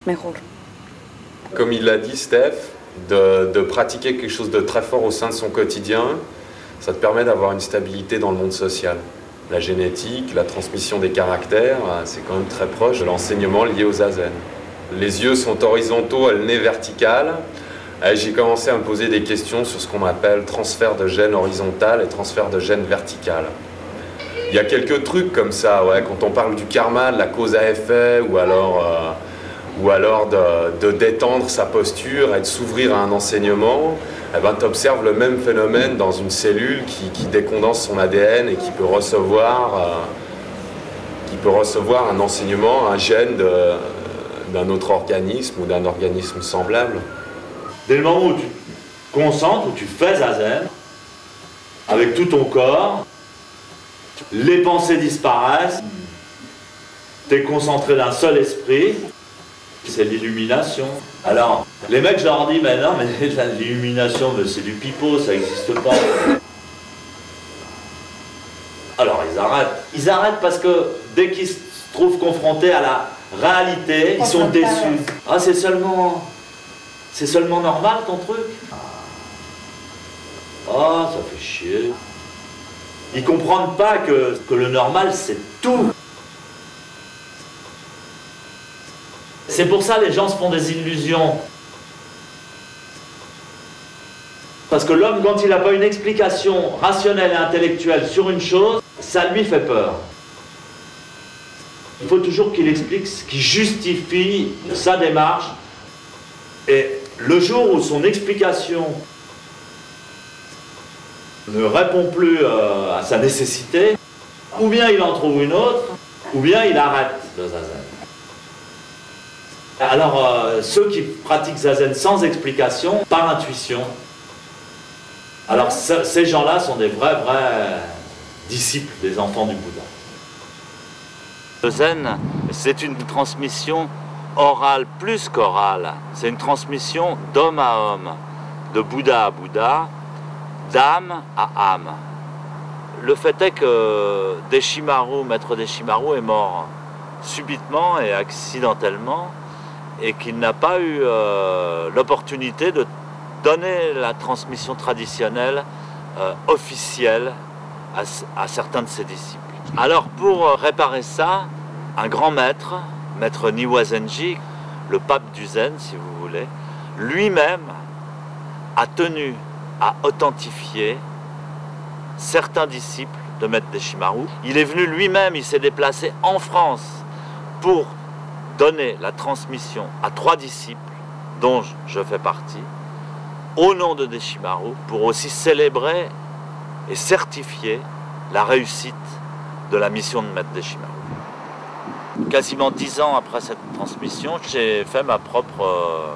mejor. Comme il l'a dit, Steph, de pratiquer quelque chose de très fort au sein de son quotidien, ça te permet d'avoir une stabilité dans le monde social. La génétique, la transmission des caractères, c'est quand même très proche de l'enseignement lié au zazen. Les yeux sont horizontaux et le nez vertical. J'ai commencé à me poser des questions sur ce qu'on appelle transfert de gènes horizontal et transfert de gènes vertical. Il y a quelques trucs comme ça, ouais, quand on parle du karma, de la cause à effet, ou alors de détendre sa posture et de s'ouvrir à un enseignement, eh ben, tu observes le même phénomène dans une cellule qui décondense son ADN et qui peut recevoir un enseignement, un gène d'un autre organisme ou d'un organisme semblable. Dès le moment où tu te concentres, où tu fais zazen, avec tout ton corps, les pensées disparaissent, tu es concentré d'un seul esprit, c'est l'illumination. Alors, les mecs, je leur dis, mais non, mais l'illumination, c'est du pipeau, ça n'existe pas. Alors, ils arrêtent. Ils arrêtent parce que dès qu'ils se trouvent confrontés à la réalité, ils sont déçus. Ah, c'est seulement normal ton truc? Ah, ça fait chier. Ils comprennent pas que le normal, c'est tout. C'est pour ça que les gens se font des illusions. Parce que l'homme, quand il n'a pas une explication rationnelle et intellectuelle sur une chose, ça lui fait peur. Il faut toujours qu'il explique ce qui justifie sa démarche. Et le jour où son explication ne répond plus à sa nécessité, ou bien il en trouve une autre, ou bien il arrête le zazen. Alors, ceux qui pratiquent zazen sans explication, par intuition, alors ces gens-là sont des vrais disciples des enfants du Bouddha. Le zen, c'est une transmission orale plus qu'orale. C'est une transmission d'homme à homme, de Bouddha à Bouddha, d'âme à âme. Le fait est que Maître Deshimaru est mort subitement et accidentellement et qu'il n'a pas eu l'opportunité de donner la transmission traditionnelle officielle à certains de ses disciples. Alors pour réparer ça, un grand maître, Maître Niwa-Zenji, le pape du Zen si vous voulez, lui-même a tenu à authentifier certains disciples de Maître Deshimaru. Il est venu lui-même, il s'est déplacé en France pour donner la transmission à 3 disciples, dont je fais partie, au nom de Deshimaru, pour aussi célébrer et certifier la réussite de la mission de Maître Deshimaru. Quasiment 10 ans après cette transmission, j'ai fait ma propre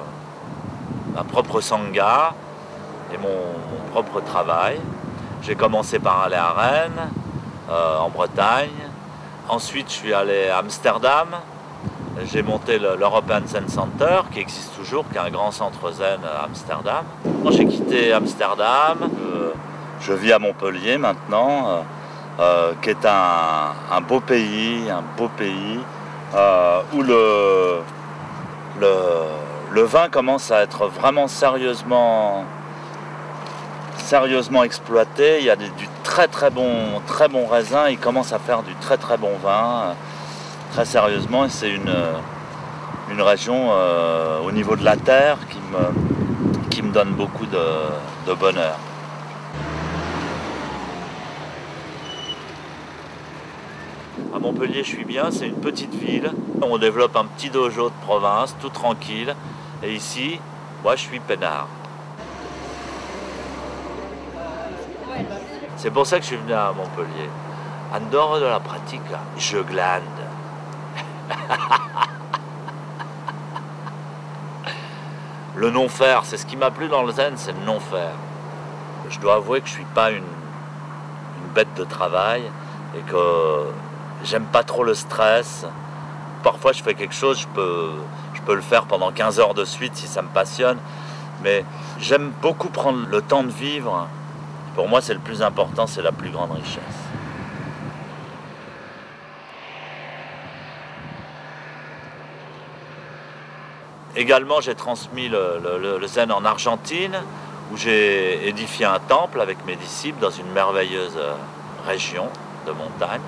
sangha et mon propre travail. J'ai commencé par aller à Rennes, en Bretagne. Ensuite, je suis allé à Amsterdam. J'ai monté l'European Zen Center, qui existe toujours, qui est un grand centre zen à Amsterdam. Quand j'ai quitté Amsterdam, je vis à Montpellier maintenant, qui est un beau pays, où le vin commence à être vraiment sérieusement exploité. Il y a du très bon raisin, il commence à faire du très bon vin, très sérieusement, et c'est une région au niveau de la terre qui me donne beaucoup de bonheur. À Montpellier, je suis bien, c'est une petite ville. On développe un petit dojo de province, tout tranquille. Et ici, moi, je suis peinard. C'est pour ça que je suis venu à Montpellier. En dehors de la pratique, là, je glande. Le non-faire, c'est ce qui m'a plu dans le zen, c'est le non-faire. Je dois avouer que je ne suis pas une bête de travail et que j'aime pas trop le stress. Parfois je fais quelque chose, je peux le faire pendant 15 heures de suite si ça me passionne. Mais j'aime beaucoup prendre le temps de vivre. Pour moi, c'est le plus important, c'est la plus grande richesse. Également, j'ai transmis le zen en Argentine, où j'ai édifié un temple avec mes disciples dans une merveilleuse région de montagne.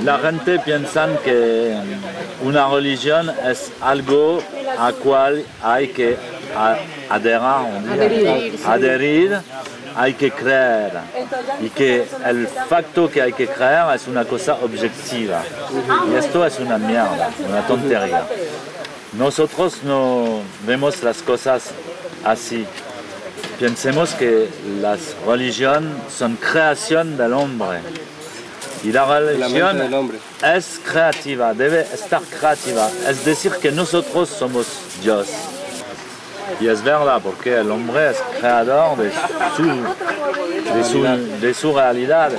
La gente piensan que una religión es algo a cual hay que adherir, hay que creer, y que el facto que hay que creer es una cosa objetiva. Y esto es una mierda, una tontería. Nosotros no vemos las cosas así. Pensemos que las religiones son creación del hombre. Y la religión es creativa, debe estar creativa. Es decir, que nosotros somos Dios. Y es verdad, porque el hombre es creador de su realidad.